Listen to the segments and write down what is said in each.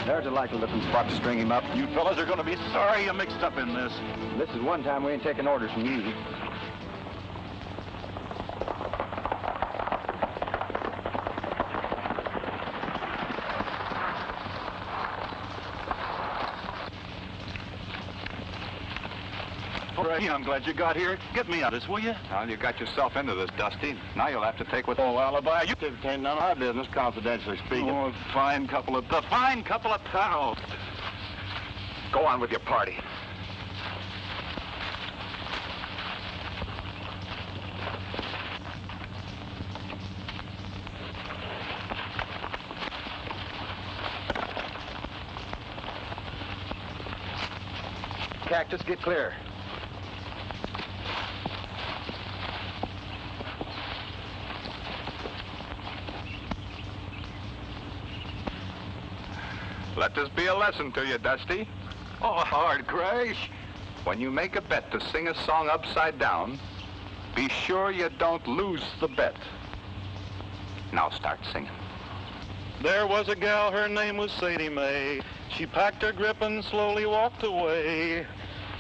There's a likely-looking spot to string him up. You fellas are going to be sorry you mixed up in this. This is one time we ain't taking orders from you. I'm glad you got here. Get me out of this, will you? Well, you got yourself into this, Dusty. Now you'll have to take what... Oh, Alibi, you ain't none of our business, confidentially speaking. Oh, a fine couple of pals. Go on with your party. Cactus, get clear. Let this be a lesson to you, Dusty. Oh, hard crash. When you make a bet to sing a song upside down, be sure you don't lose the bet. Now start singing. There was a gal, her name was Sadie Mae. She packed her grip and slowly walked away.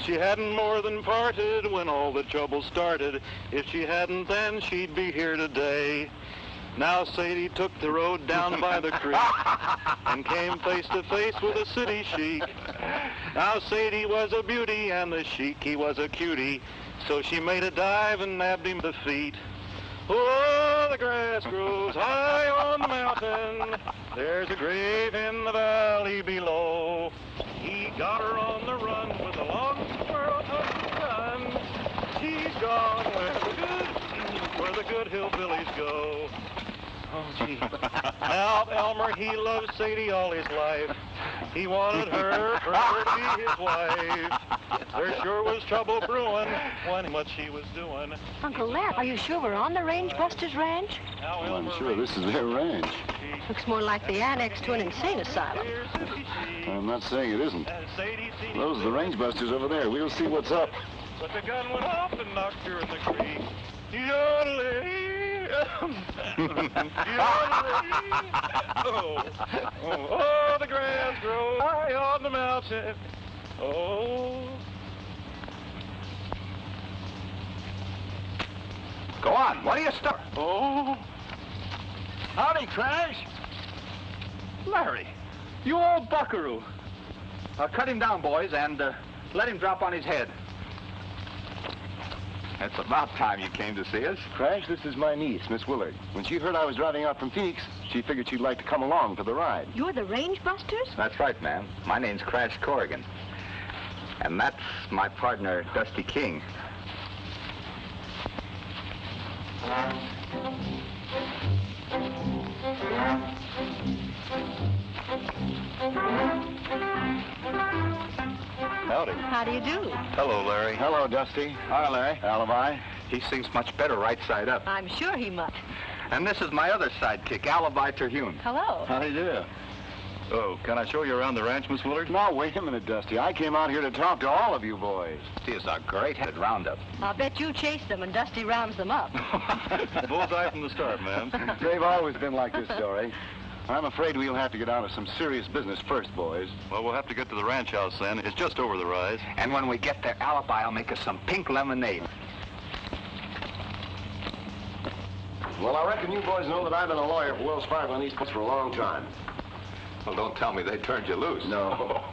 She hadn't more than parted when all the trouble started. If she hadn't then, she'd be here today. Now Sadie took the road down by the creek and came face to face with a city chic. Now Sadie was a beauty and the chic, he was a cutie. So she made a dive and nabbed him the feet. Oh, the grass grows high on the mountain. There's a grave in the valley below. He got her on the run with a long squirrel gun. She's gone where the good hillbillies go. Oh, gee. Now Elmer, he loved Sadie all his life. He wanted her for her to be his wife. There sure was trouble brewing when what she was doing. Uncle Larry, are you sure we're on the Range Busters Ranch? Well, I'm sure this is their ranch. Looks more like the annex to an insane asylum. I'm not saying it isn't. Those are the Range Busters over there. We'll see what's up. But the gun went off and knocked her in the creek. Yodeling. Oh, the grass grows high on the mountain. Oh. Go on. What are you stuck? Oh. Howdy, Crash. Larry, you old buckaroo. Cut him down, boys, and let him drop on his head. It's about time you came to see us. Crash, this is my niece, Miss Willard. When she heard I was driving out from Phoenix, she figured she'd like to come along for the ride. You're the Range Busters? That's right, ma'am. My name's Crash Corrigan. And that's my partner, Dusty King. Howdy. How do you do? Hello, Larry. Hello, Dusty. Hi, Larry. Alibi. He sings much better right side up. I'm sure he must. And this is my other sidekick, Alibi Terhune. Hello. How do you do? Oh, can I show you around the ranch, Miss Willard? Now, wait a minute, Dusty. I came out here to talk to all of you boys. This is a great-headed roundup. I'll bet you chase them and Dusty rounds them up. Bullseye from the start, ma'am. They've always been like this, Dorrie. I'm afraid we'll have to get on to some serious business first, boys. Well, we'll have to get to the ranch house then. It's just over the rise. And when we get there, Alibi will make us some pink lemonade. Well, I reckon you boys know that I've been a lawyer for Wells Fargo and these folks for a long time. Well, don't tell me they turned you loose. No.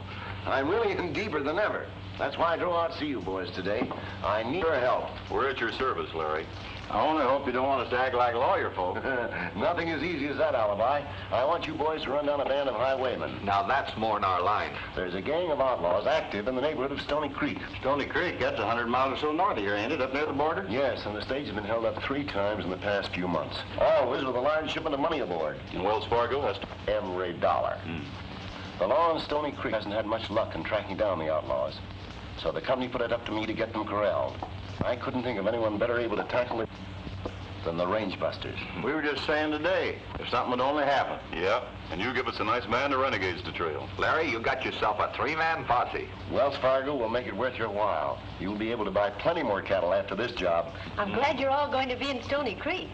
I'm really in deeper than ever. That's why I drove out to see you boys today. I need your help. We're at your service, Larry. I only hope you don't want us to act like lawyer folk. Nothing as easy as that, Alibi. I want you boys to run down a band of highwaymen. Now, that's more in our line. There's a gang of outlaws active in the neighborhood of Stony Creek. Stony Creek, that's 100 miles or so north of here, ain't it? Up near the border? Yes, and the stage has been held up 3 times in the past few months. Always with a large shipment of money aboard. And Wells Fargo has to... Every dollar. The law in Stony Creek hasn't had much luck in tracking down the outlaws. So the company put it up to me to get them corralled. I couldn't think of anyone better able to tackle it than the Range Busters. We were just saying today, if something would only happen. Yeah, and you give us a nice band of renegades to trail. Larry, you got yourself a 3-man posse. Wells Fargo will make it worth your while. You'll be able to buy plenty more cattle after this job. I'm glad you're all going to be in Stony Creek.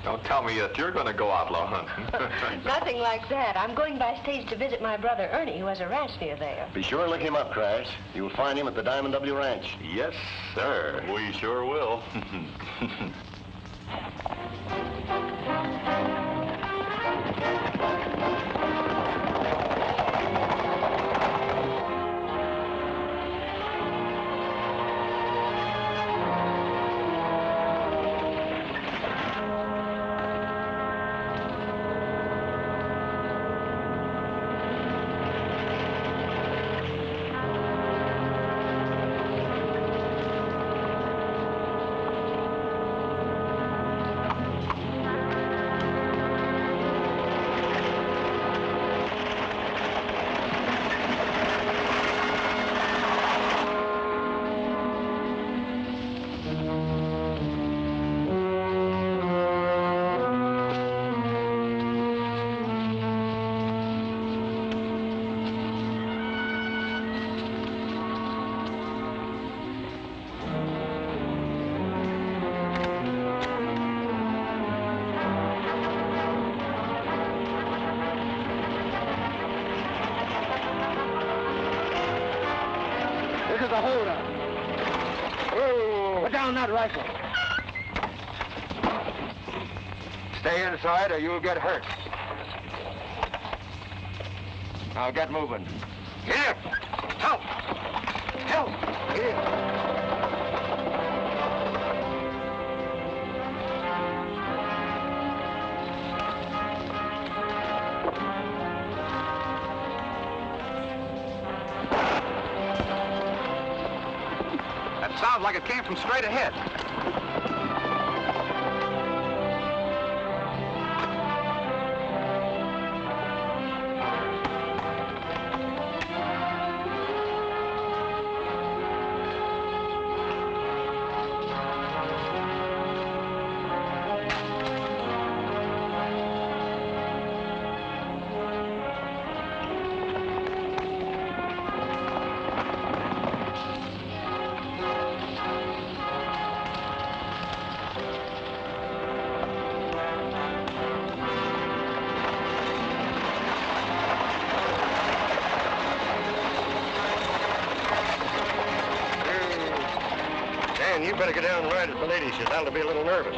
Don't tell me that you're going to go outlaw hunting. Nothing like that. I'm going by stage to visit my brother Ernie, who has a ranch near there. Be sure and look him up, Crash. You'll find him at the Diamond W Ranch. Yes, sir. We sure will. This is a holdup. Put down that rifle. Stay inside or you'll get hurt. Now get moving. Here! Help! Help! Here! Sounds like it came from straight ahead. You better get down and ride with the lady. She's bound to be a little nervous.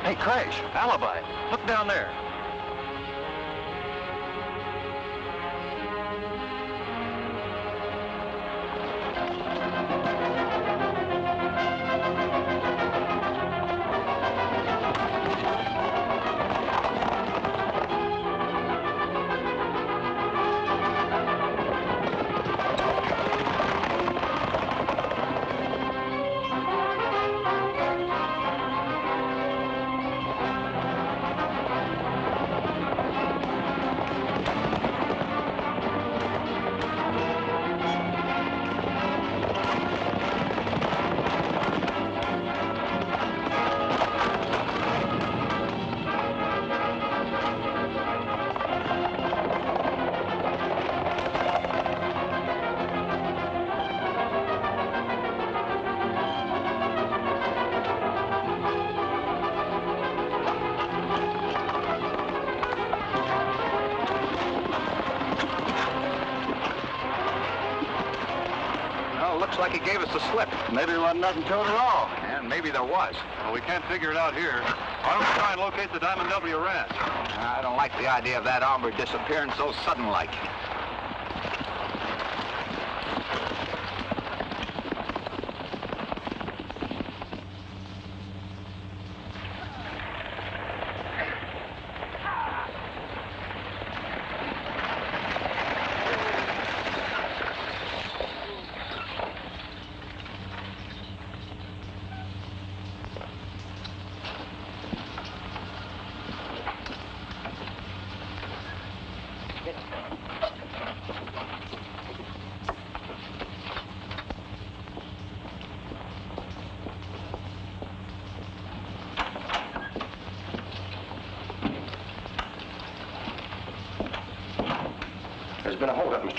Hey, Crash, Alibi, look down there. Looks like he gave us the slip. Maybe there wasn't nothing to it at all. And maybe there was. Well, we can't figure it out here. Why don't we try and locate the Diamond W Ranch? I don't like the idea of that hombre disappearing so sudden-like.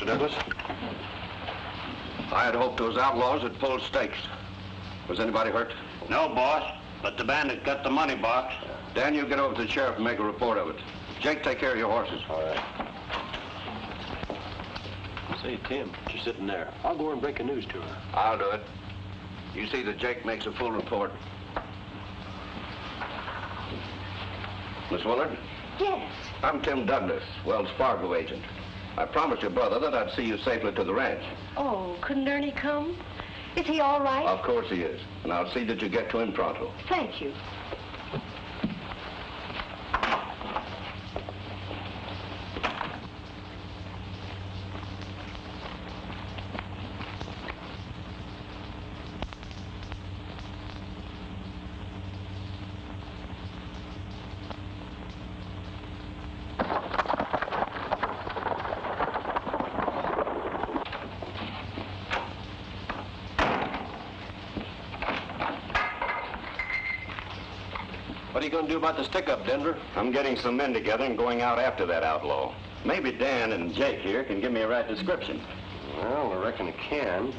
Douglas. I had hoped those outlaws had pulled stakes. Was anybody hurt? No, boss, but the bandit got the money box. Dan, you get over to the sheriff and make a report of it. Jake, take care of your horses. All right. Say, Tim, she's sitting there. I'll go over and break the news to her. I'll do it. You see that Jake makes a full report. Miss Willard? Yes. I'm Tim Douglas, Wells Fargo agent. I promised your brother that I'd see you safely to the ranch. Oh, couldn't Ernie come? Is he all right? Of course he is. And I'll see that you get to him pronto. Thank you. What are you going to do about the stick-up, Denver? I'm getting some men together and going out after that outlaw. Maybe Dan and Jake here can give me a right description. Well, I reckon it can.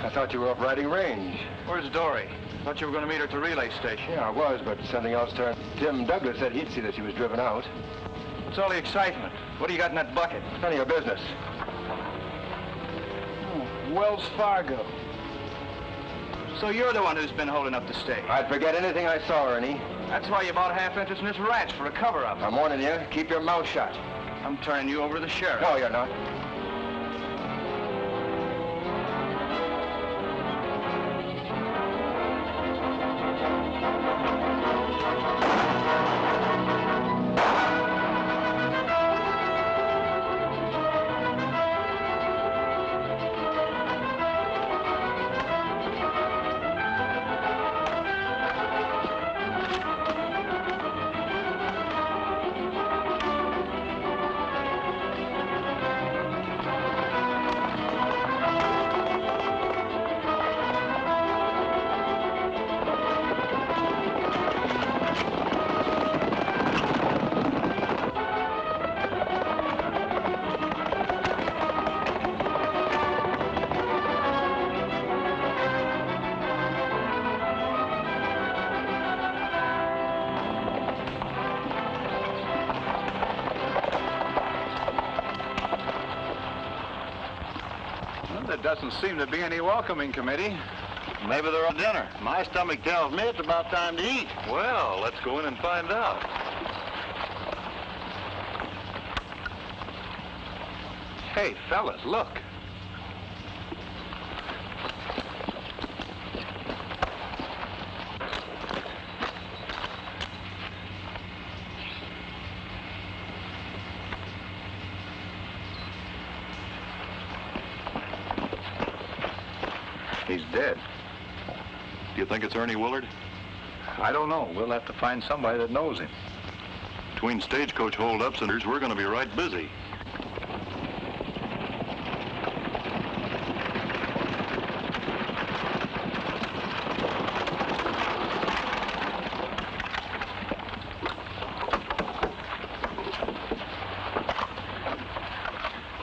I thought you were up riding range. Where's Dorrie? Thought you were going to meet her at the relay station. Yeah, I was, but something else turned. Tim Douglas said he'd see that she was driven out. What's all the excitement? What do you got in that bucket? None of your business. Wells Fargo. So you're the one who's been holding up the stage. I'd forget anything I saw, Ernie. That's why you bought half interest in this ranch, for a cover-up. I'm warning you, keep your mouth shut. I'm turning you over to the sheriff. No, you're not. Doesn't seem to be any welcoming committee. Maybe they're on dinner. My stomach tells me it's about time to eat. Well, let's go in and find out. Hey, fellas, look. He's dead. Do you think it's Ernie Willard? I don't know. We'll have to find somebody that knows him. Between Stagecoach holdups and we're going to be right busy.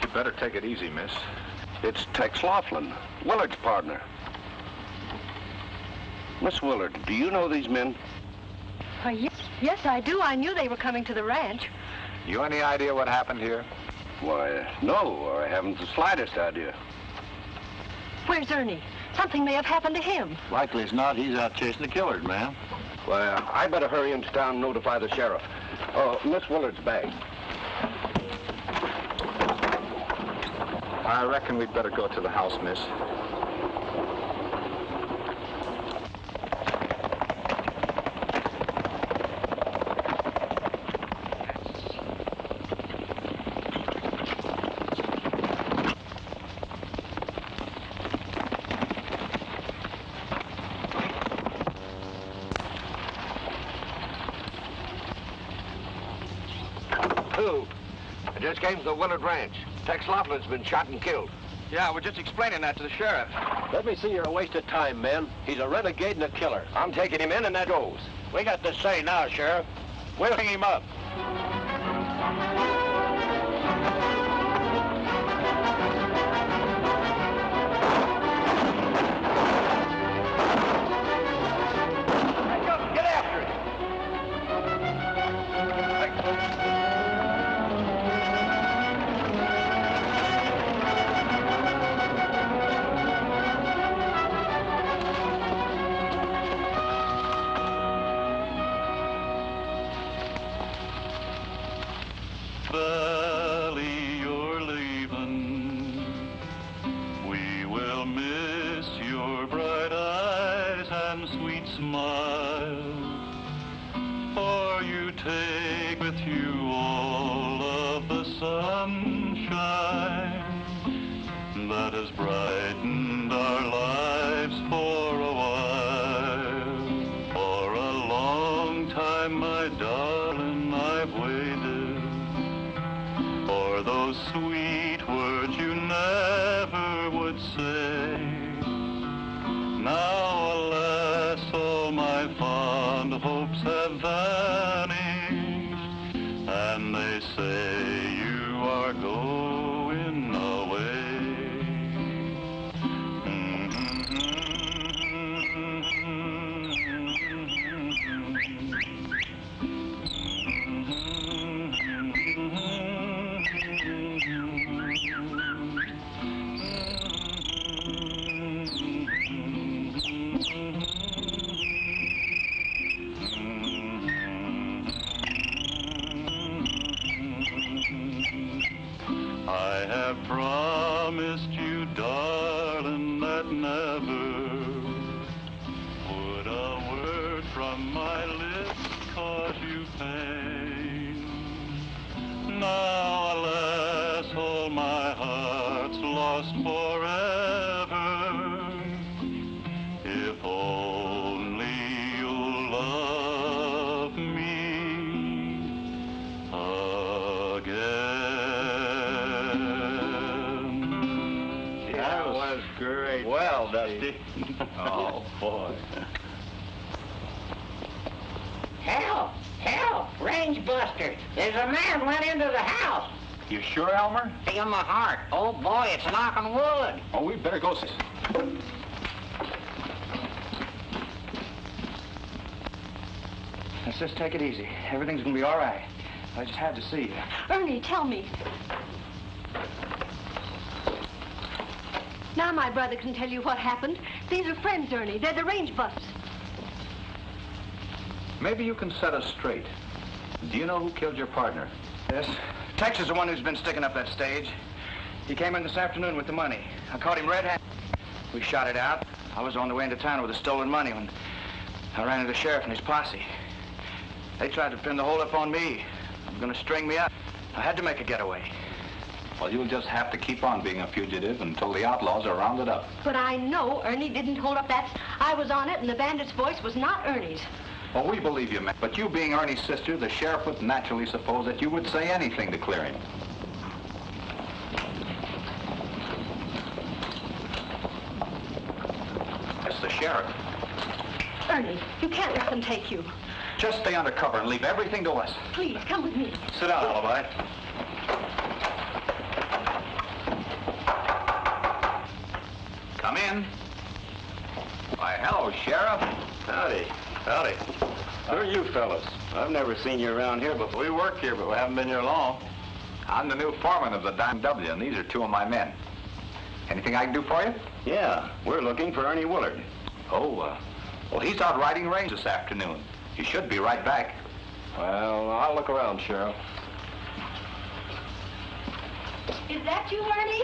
You better take it easy, miss. It's Tex Laughlin, Willard's partner. Miss Willard, do you know these men? Yes, I do. I knew they were coming to the ranch. You any idea what happened here? Why, no, I haven't the slightest idea. Where's Ernie? Something may have happened to him. Likely as not, he's out chasing the killers, ma'am. Well, I better hurry into town and notify the sheriff. Oh, Miss Willard's bag. I reckon we'd better go to the house, miss. Who? I just came to the Willard Ranch. Tex Laughlin's been shot and killed. Yeah, we're just explaining that to the sheriff. Let me see your waste of time, men. He's a renegade and a killer. I'm taking him in, and that goes. We got the say now, Sheriff. We'll hang him up. Get after it. Valley, you're leaving. We will miss your bright eyes and sweet smile. For you take with you all of the sunshine that has brightened our lives for a while. For a long time, my darling, I've waited for those sweet words you never would say. Now, alas, all my fond hopes have vanished, and they say you are going away. I have promised you, darling, that never would a word from my lips cause you pain. Now, alas, all my heart's lost forever. If only you'll love me again. That was great. Well, Dusty. Oh, boy. Help! Help! Range busters! There's a man went into the house. You sure, Elmer? Feel my heart. Oh boy, it's knocking wood. Oh, we better go see. Let's just take it easy. Everything's gonna be all right. I just had to see you. Ernie, tell me. Now my brother can tell you what happened. These are friends, Ernie. They're the range busts. Maybe you can set us straight. Do you know who killed your partner? Yes. Tex is the one who's been sticking up that stage. He came in this afternoon with the money. I caught him red-handed. We shot it out. I was on the way into town with the stolen money when I ran into the sheriff and his posse. They tried to pin the whole up on me. They were going to string me up. I had to make a getaway. Well, you'll just have to keep on being a fugitive until the outlaws are rounded up. But I know Ernie didn't hold up that... I was on it, and the bandit's voice was not Ernie's. Well, we believe you, man. But you being Ernie's sister, the sheriff would naturally suppose that you would say anything to clear him. It's the sheriff. Ernie, you can't let them take you. Just stay under cover and leave everything to us. Please, come with me. Sit down, Alibi. Come in. Why, hello, Sheriff. Howdy. Howdy. Who are you fellas? I've never seen you around here before. We work here, but we haven't been here long. I'm the new foreman of the Dime W, and these are two of my men. Anything I can do for you? Yeah, we're looking for Ernie Willard. Oh, well, he's out riding range this afternoon. He should be right back. Well, I'll look around, Sheriff. Is that you, Ernie?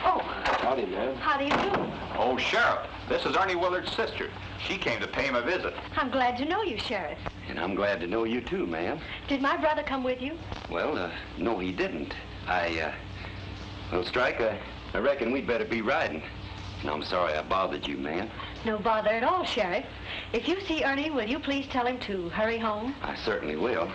Oh, Howdy, man. how do you do? Oh, Sheriff, this is Ernie Willard's sister. She came to pay him a visit. I'm glad to know you, Sheriff. And I'm glad to know you too, ma'am. Did my brother come with you? Well, no, he didn't. Well, Strike, I reckon we'd better be riding. And I'm sorry I bothered you, man. No bother at all, Sheriff. If you see Ernie, will you please tell him to hurry home? I certainly will.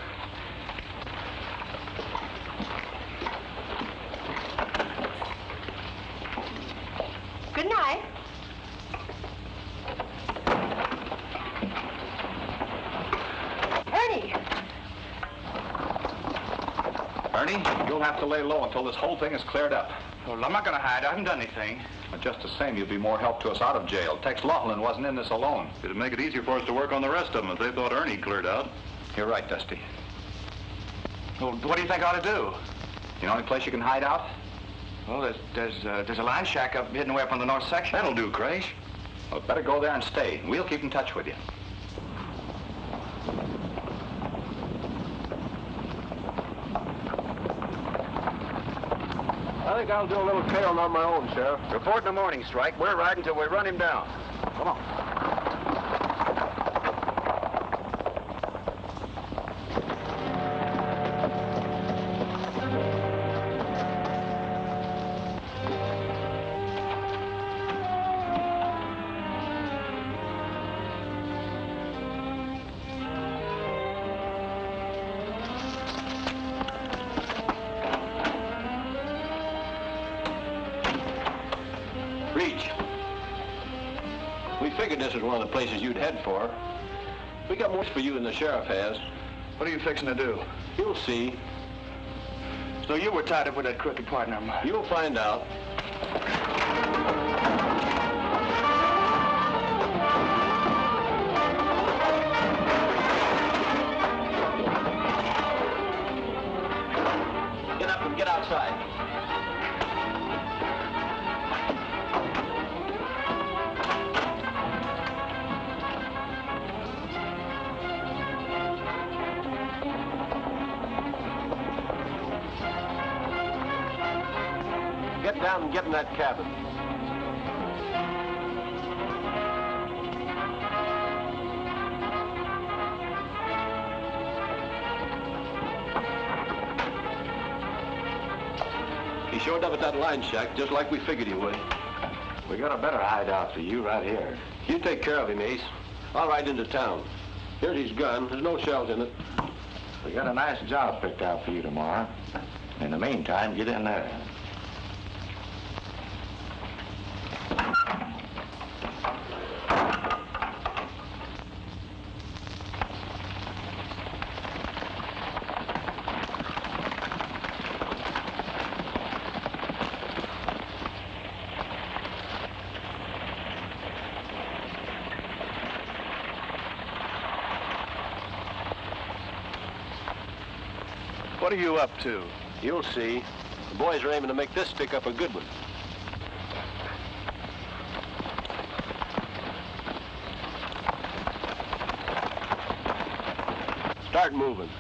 Ernie, you'll have to lay low until this whole thing is cleared up. Well, I'm not going to hide. I haven't done anything. But just the same, you'd be more help to us out of jail. Tex Laughlin wasn't in this alone. It'd make it easier for us to work on the rest of them if they thought Ernie cleared out. You're right, Dusty. Well, what do you think I ought to do? You know any place you can hide out? Well, there's a line shack up hidden away up on the north section. That'll do, Crash. Well, better go there and stay. We'll keep in touch with you. I think I'll do a little tailing on my own, Sheriff. Report in the morning, Strike. We're riding till we run him down. Come on. Reach. We figured this was one of the places you'd head for. We got more for you than the sheriff has. What are you fixing to do? You'll see. So you were tied up with that crooked partner of mine. You'll find out. Get up and get outside. Get down and get in that cabin. He showed up at that line shack just like we figured he would. We got a better hideout for you right here. You take care of him, Ace. I'll ride into town. Here's his gun. There's no shells in it. We got a nice job picked out for you tomorrow. In the meantime, get in there. What are you up to? You'll see. The boys are aiming to make this pick up a good one. Start moving.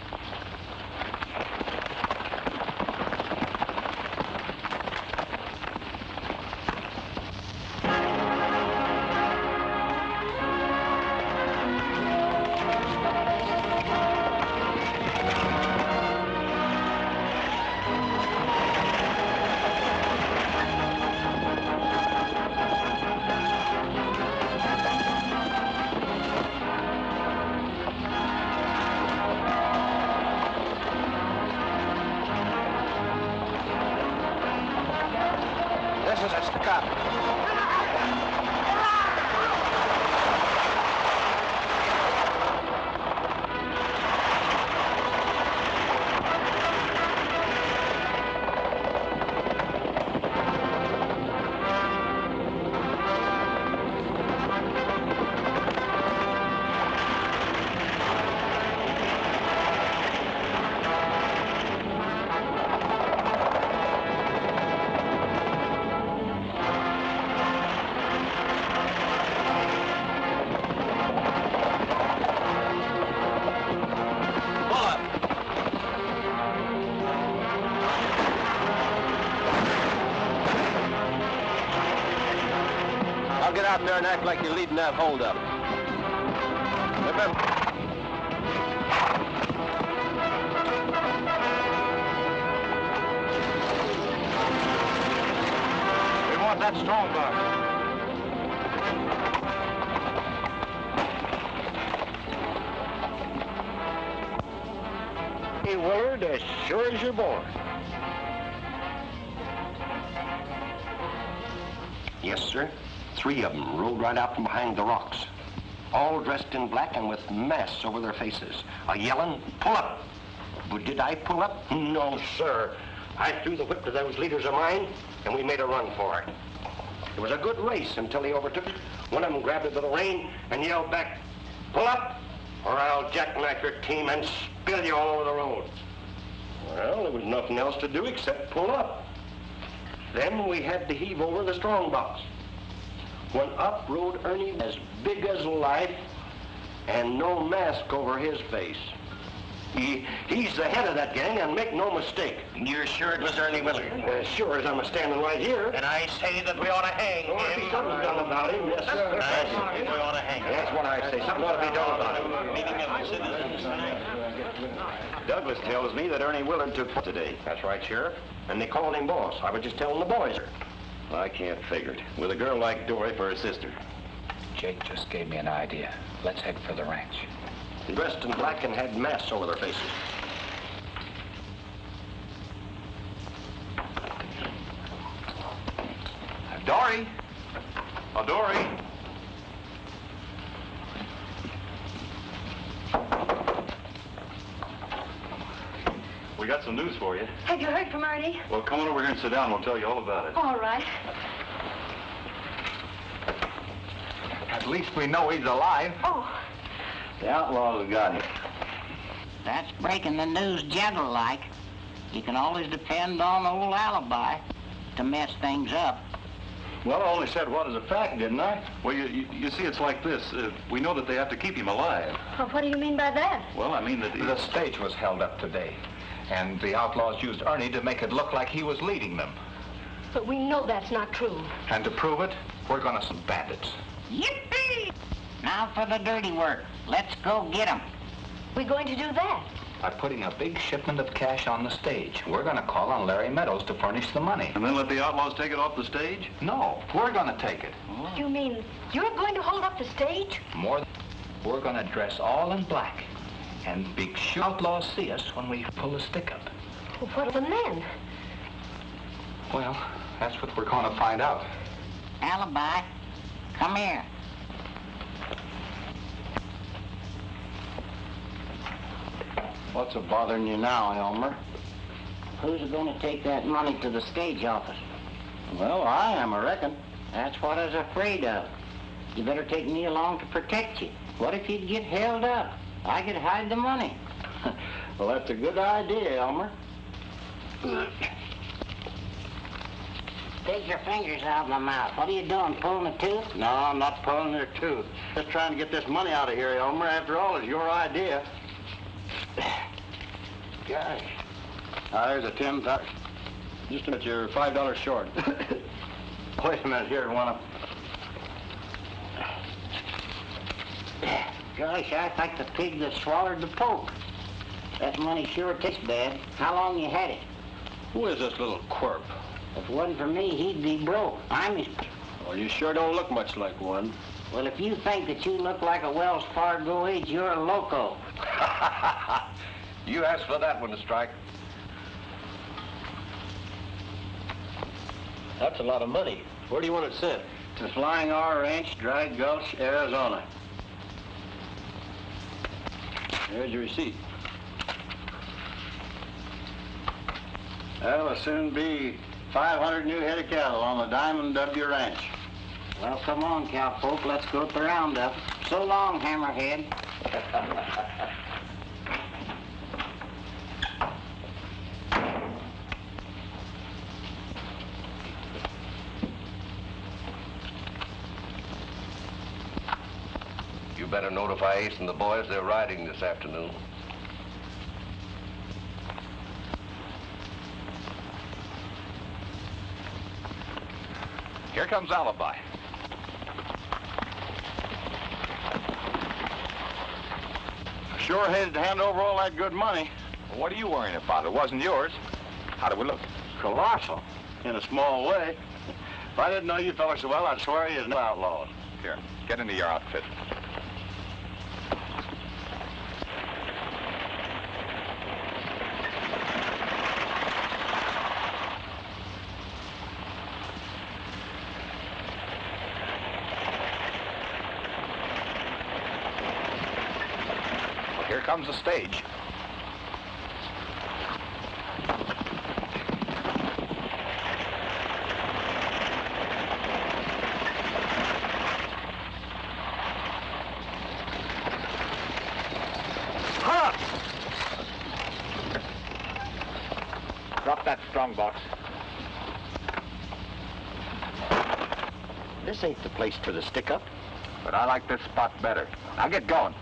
That's the cop. Get out there and act like you're leading that hold-up. Remember... We want that strong box. Hey, Willard, as sure as you're born. Yes, sir. 3 of them rode right out from behind the rocks, all dressed in black and with masks over their faces, a-yelling, "Pull up!" But did I pull up? No, sir. I threw the whip to those leaders of mine, and we made a run for it. It was a good race until he overtook it. One of them grabbed it by the rein and yelled back, "Pull up, or I'll jackknife your team and spill you all over the road." Well, there was nothing else to do except pull up. Then we had to heave over the strong box. When up rode Ernie, as big as life, and no mask over his face. He's the head of that gang, and make no mistake. You're sure it was Ernie Willard? As sure as I'm standing right here. And I say that we ought to hang him. Something's done about him, yes, sir. I say we ought to hang him. That's what I say. Something ought to be done about him. Meeting of the citizens. Douglas tells me that Ernie Willard took today. That's right, Sheriff. And they called him boss. I was just telling the boys. I can't figure it. With a girl like Dorrie for a sister. Jake just gave me an idea. Let's head for the ranch. Dressed in black and had masks over their faces. Dorrie! Oh, Dorrie! We got some news for you. Have you heard from Ernie? Well, come on over here and sit down. We'll tell you all about it. All right. At least we know he's alive. Oh, The Outlaws have got him. That's breaking the news gentle-like. You can always depend on old Alibi to mess things up. Well, I only said what is a fact, didn't I? Well, you see, it's like this. We know that they have to keep him alive. well, what do you mean by that? Well, I mean that... The stage was held up today, and the Outlaws used Ernie to make it look like he was leading them. But we know that's not true. And to prove it, we're gonna some bandits. Yippee! Now for the dirty work. Let's go get 'em. We're going to do that. By putting a big shipment of cash on the stage. We're gonna call on Larry Meadows to furnish the money. And then let the Outlaws take it off the stage? No, we're gonna take it. You mean you're going to hold up the stage? More than we're gonna dress all in black and be sure Outlaws see us when we pull the stick up. Well, what of the men? Well, that's what we're gonna find out. Alibi, come here. What's bothering you now, Elmer? Who's going to take that money to the stage office? Well, I am, I reckon. That's what I was afraid of. You better take me along to protect you. What if you'd get held up? I could hide the money. Well, that's a good idea, Elmer. Take your fingers out of my mouth. What are you doing, pulling a tooth? No, I'm not pulling their tooth. Just trying to get this money out of here, Elmer. After all, it's your idea. Gosh. There's a $10. Just a minute, you're $5 short. Wait a minute here, one. Gosh, I think the pig that swallowed the poke. That money sure tastes bad. How long you had it? Who is this little quirp? If it wasn't for me, he'd be broke. I'm his... Well, you sure don't look much like one. Well, if you think that you look like a Wells Fargo age, you're a loco. You asked for that one to strike. That's a lot of money. Where do you want it sent? To Flying R Ranch, Dry Gulch, Arizona. There's your receipt. That'll soon be 500 new head of cattle on the Diamond W Ranch. Well, come on, cowpoke. Let's go to the roundup. So long, Hammerhead. You better notify Ace and the boys they're riding this afternoon. Here comes Alibi. Sure hated to hand over all that good money. Well, what are you worrying about? It wasn't yours. How do we look? Colossal, in a small way. If I didn't know you fellas so well, I'd swear you no outlaws. Here, get into your outfit. Here comes the stage. Drop that strong box. This ain't the place for the stick-up. But I like this spot better. Now get going.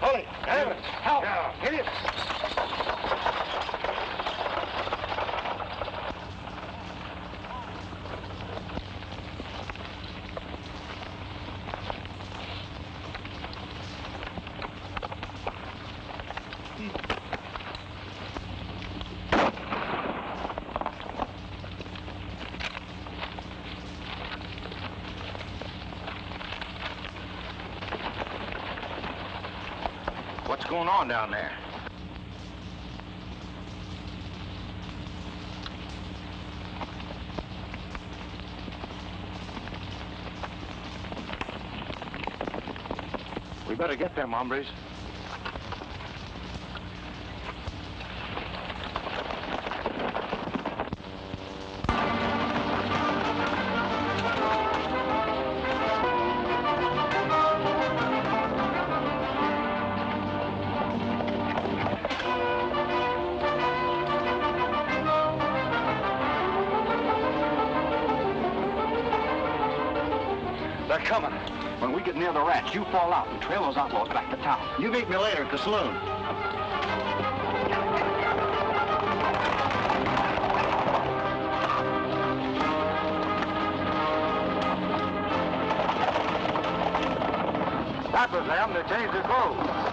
Hold it! Help! Hit it! What's going on down there? We better get them, hombres. They're coming. When we get near the ranch, you fall out and trail those outlaws back to town. You meet me later at the saloon. That was them. They changed their clothes.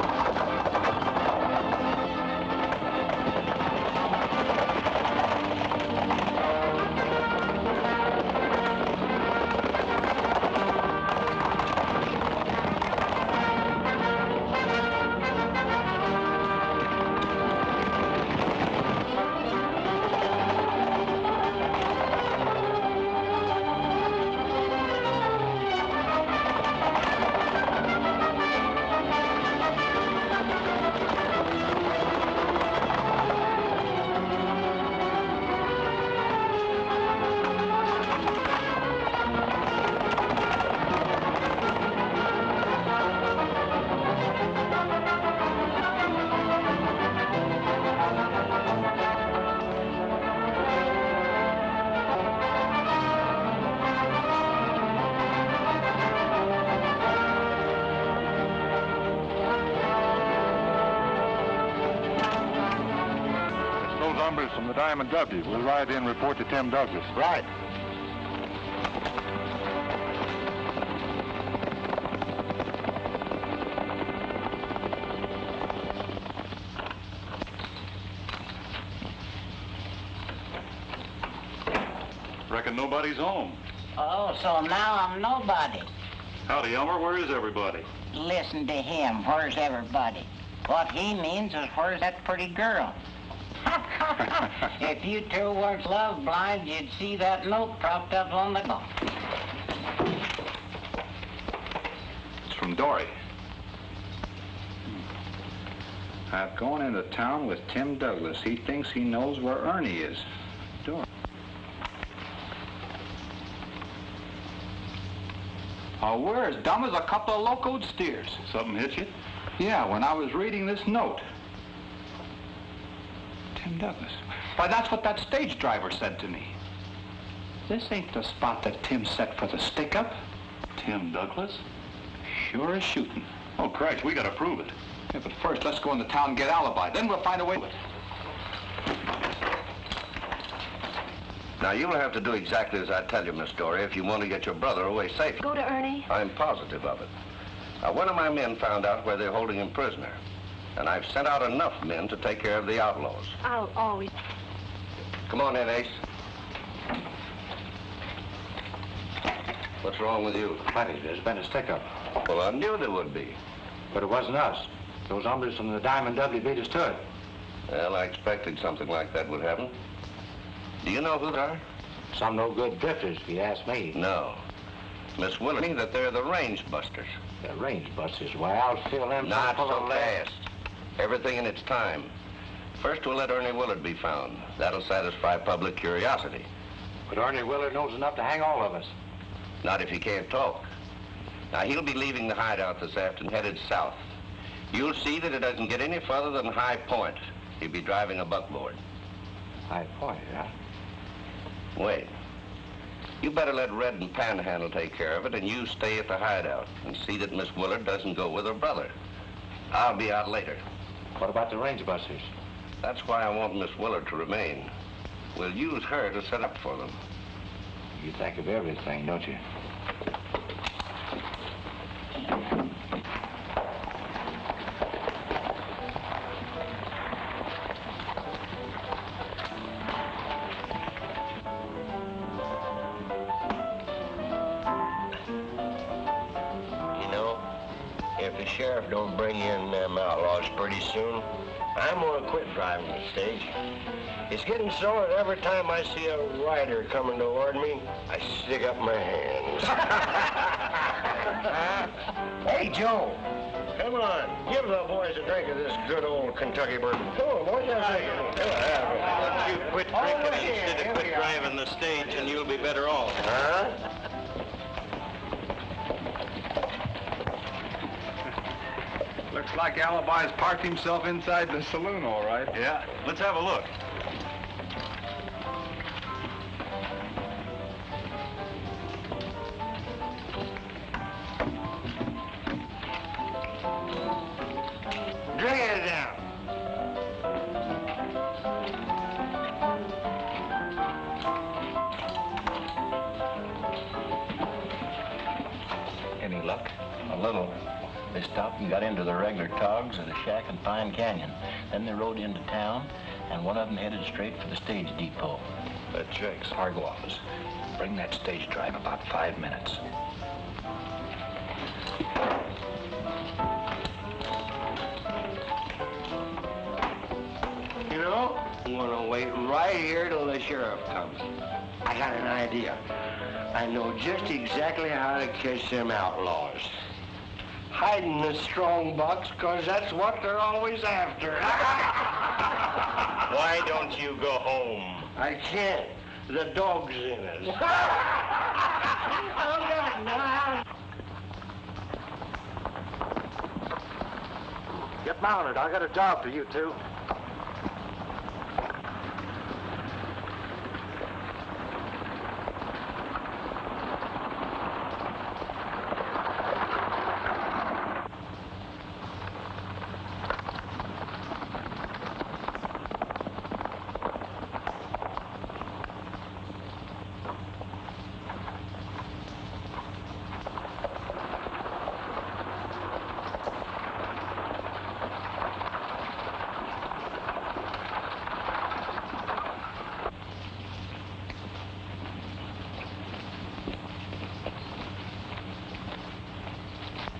From the Diamond W. We'll ride in and report to Tim Douglas. Right. Reckon nobody's home. Oh, so now I'm nobody. Howdy, Elmer. Where is everybody? Listen to him. Where's everybody? What he means is where's that pretty girl? If you two weren't love blind, you'd see that note propped up on the door. It's from Dorrie. I've gone into town with Tim Douglas. He thinks he knows where Ernie is. Dorrie. Oh, we're as dumb as a couple of locoed steers. Something hit you? Yeah, when I was reading this note. Tim Douglas. Why, that's what that stage driver said to me. This ain't the spot that Tim set for the stick-up. Tim Douglas? Sure as shooting. Oh, Christ, we gotta prove it. Yeah, but first, let's go into town and get Alibi. Then we'll find a way with it. Now, you'll have to do exactly as I tell you, Miss Dorrie, if you want to get your brother away safely. Go to Ernie? I'm positive of it. One of my men found out where they're holding him prisoner. And I've sent out enough men to take care of the outlaws. I'll always... Come on in, Ace. What's wrong with you? Plenty. There's been a stick-up. Well, I knew there would be. But it wasn't us. Those hombres from the Diamond W beat us to it. Well, I expected something like that would happen. Do you know who they are? Some no-good drifters, if you ask me. No. Miss Willard, that they're the range busters. The range busters? Why, I'll fill them... Not so fast. Everything in its time. First, we'll let Ernie Willard be found. That'll satisfy public curiosity. But Ernie Willard knows enough to hang all of us. Not if he can't talk. Now, he'll be leaving the hideout this afternoon, headed south. You'll see that it doesn't get any further than High Point. He'll be driving a buckboard. I pointed, huh? Wait. You better let Red and Panhandle take care of it, and you stay at the hideout and see that Miss Willard doesn't go with her brother. I'll be out later. What about the range busters? That's why I want Miss Willard to remain. We'll use her to set up for them. You think of everything, don't you? If the sheriff don't bring in them outlaws pretty soon, I'm gonna quit driving the stage. It's getting so that every time I see a rider coming toward me, I stick up my hands. Hey, Joe, come on, give the boys a drink of this good old Kentucky bourbon. Come on, boys. Let you quit drinking instead of quit driving the stage, and you'll be better off. Huh? Looks like Alibi's parked himself inside the saloon, all right. Yeah, let's have a look. Drink it down. Any luck? A little. They stopped and got into the regular togs of the shack in Pine Canyon. Then they rode into town, and one of them headed straight for the stage depot. Jake's cargo office. Bring that stage drive about 5 minutes. You know, I'm gonna wait right here till the sheriff comes. I got an idea. I know just exactly how to catch them outlaws. Hide in the strong box, 'cause that's what they're always after. Why don't you go home? I can't. The dog's in us. Get mounted. I got a job for you two.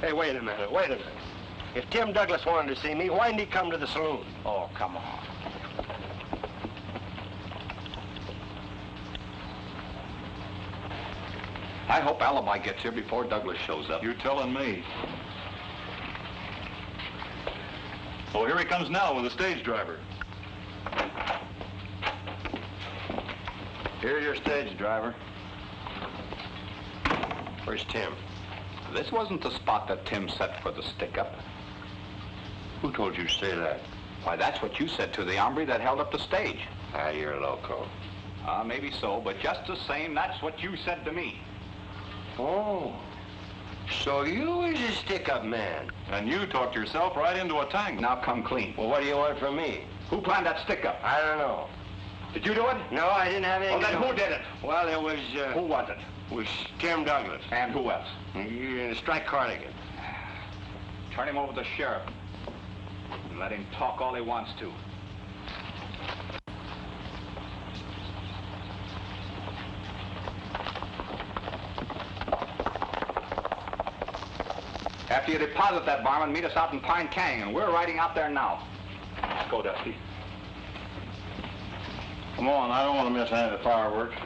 Hey, wait a minute. If Tim Douglas wanted to see me, why didn't he come to the saloon? Oh, come on. I hope Alibi gets here before Douglas shows up. You're telling me. Oh, here he comes now with the stage driver. Here's your stage driver. Where's Tim? This wasn't the spot that Tim set for the stick-up. Who told you to say that? Why, that's what you said to the hombre that held up the stage. Ah, you're loco. Maybe so, but just the same, that's what you said to me. Oh, so you was a stick-up man. And you talked yourself right into a tangle. Now come clean. Well, what do you want from me? Who planned that stick-up? I don't know. Did you do it? No, I didn't have anything Well, then to do who did it? Well, it was, Who was it? was Tim Douglas. And who else? Strike Corrigan. Turn him over to the sheriff. And let him talk all he wants to. After you deposit that, barman, meet us out in Pine Canyon. We're riding out there now. Let's go, Dusty. Come on, I don't want to miss any of the fireworks.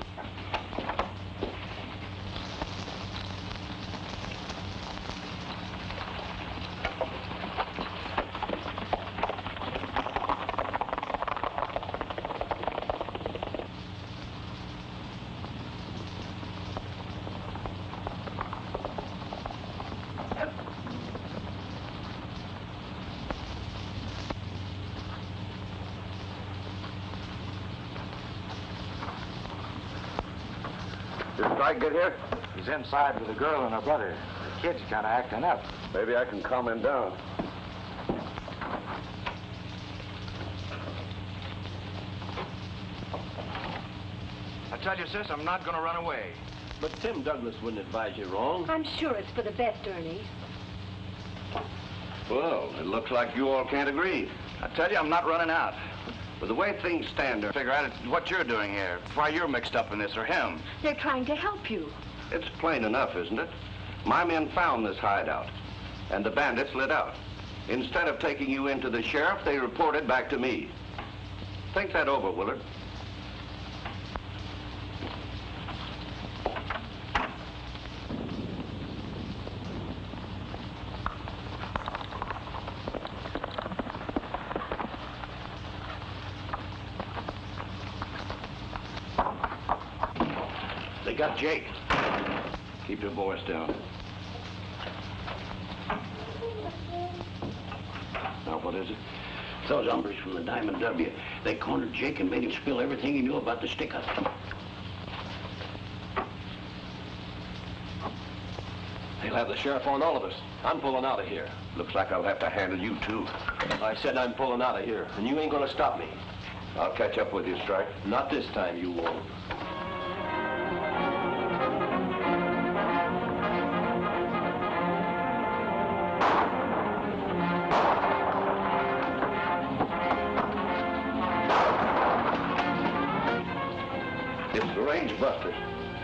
Did Strike get here? He's inside with a girl and her brother. The kid's kind of acting up. Maybe I can calm him down. I tell you, sis, I'm not going to run away. But Tim Douglas wouldn't advise you wrong. I'm sure it's for the best, Ernie. Well, it looks like you all can't agree. I tell you, I'm not running out. With the way things stand, Figure out what you're doing here, why you're mixed up in this, or him. They're trying to help you. it's plain enough, isn't it? My men found this hideout, and the bandits lit out. Instead of taking you into the sheriff, they reported back to me. Think that over, Willard. They got Jake. Keep your voice down. Now, what is it? Those hombres from the Diamond W. They cornered Jake and made him spill everything he knew about the stick-up. They'll have the sheriff on all of us. I'm pulling out of here. Looks like I'll have to handle you, too. I said I'm pulling out of here, and you ain't gonna stop me. I'll catch up with you, Strike. Not this time, you won't. It's the range busters.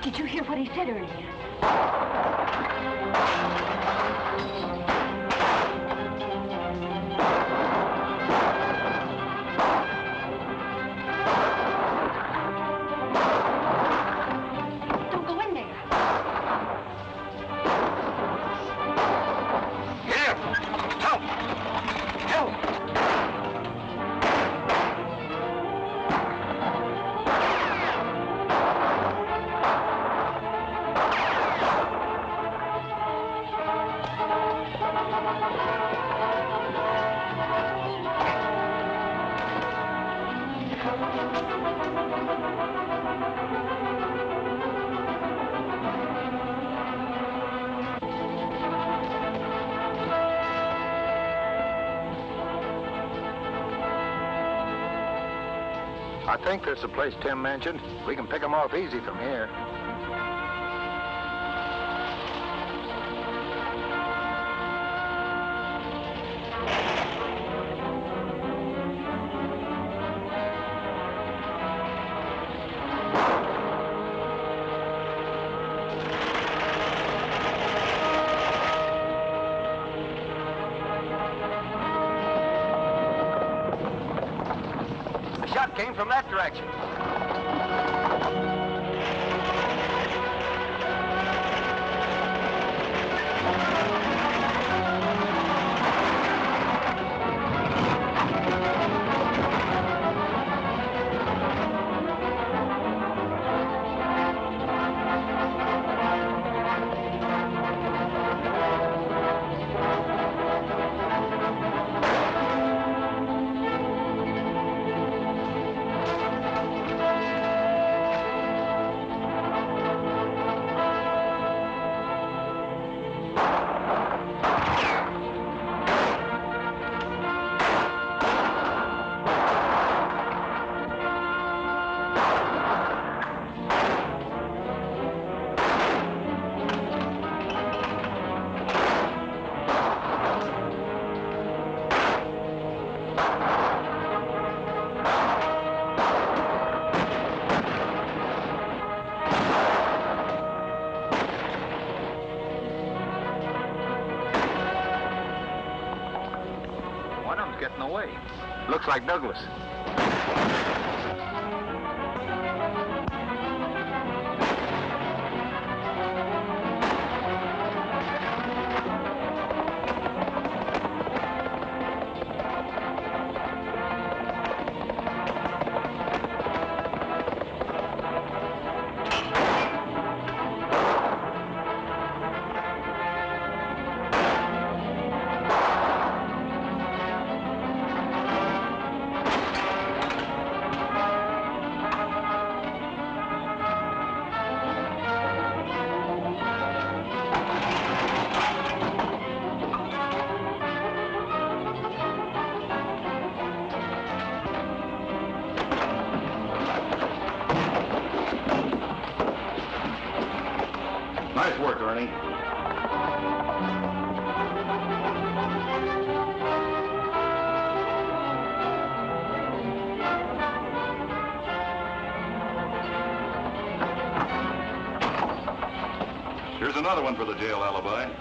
Did you hear what he said, Ernie? Don't go in there. Here! Help! Help! I think there's a place Tim mentioned. We can pick them off easy from here. The shot came from that direction. One of them's getting away. Looks like Douglas. Here's another one for the jail alibi.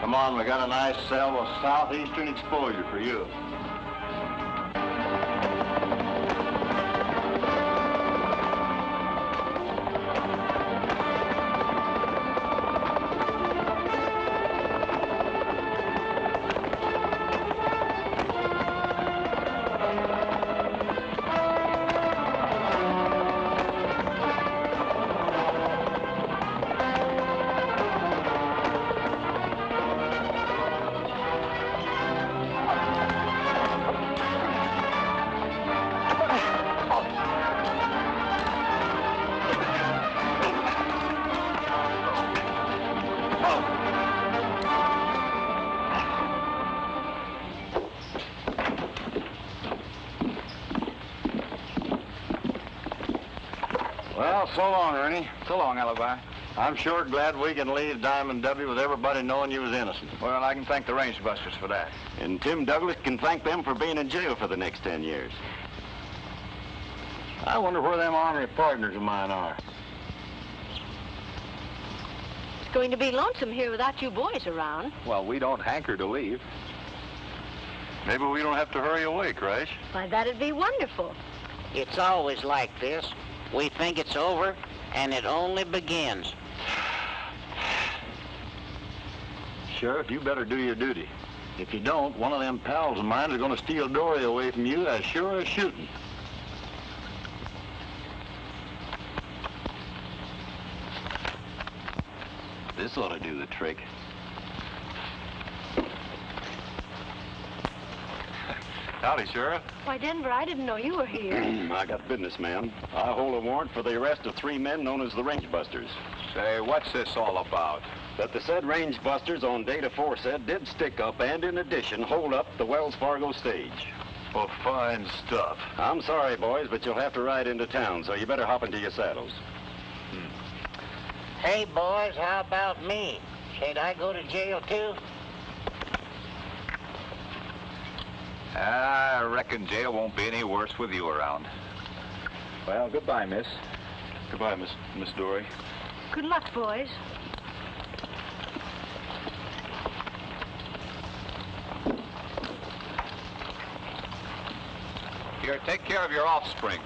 Come on, we got a nice cell with southeastern exposure for you. Well, so long, Ernie. So long, Alibi. I'm sure glad we can leave Diamond W with everybody knowing you was innocent. Well, I can thank the range busters for that. And Tim Douglas can thank them for being in jail for the next 10 years. I wonder where them ornery partners of mine are. It's going to be lonesome here without you boys around. Well, we don't hanker to leave. Maybe we don't have to hurry away, Crash. Why, that'd be wonderful. It's always like this. We think it's over, and it only begins. Sheriff, you better do your duty. If you don't, one of them pals of mine is going to steal Dorrie away from you as sure as shooting. This ought to do the trick. Howdy, Sheriff. Why, Denver, I didn't know you were here. I got business, ma'am. I hold a warrant for the arrest of 3 men known as the Range Busters. Say, what's this all about? That the said Range Busters on date aforesaid did stick up and, in addition, hold up the Wells Fargo stage. Oh, fine stuff. I'm sorry, boys, but you'll have to ride into town, so you better hop into your saddles. Hey, boys, how about me? Should I go to jail, too? I reckon jail won't be any worse with you around. Well, goodbye, miss. Goodbye, Miss Dorrie. Good luck, boys. Here, take care of your offspring.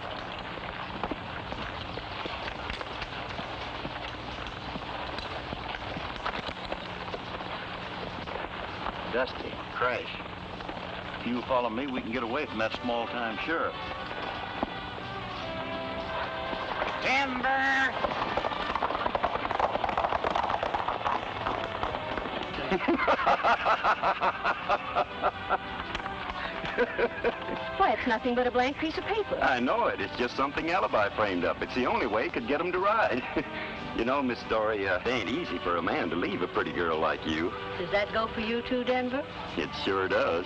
Dusty, Crash. If you follow me, we can get away from that small-time sheriff. Timber! Why, it's nothing but a blank piece of paper. I know it. It's just something Alibi framed up. It's the only way he could get him to ride. You know, Miss Dorrie, it ain't easy for a man to leave a pretty girl like you. Does that go for you too, Denver? It sure does.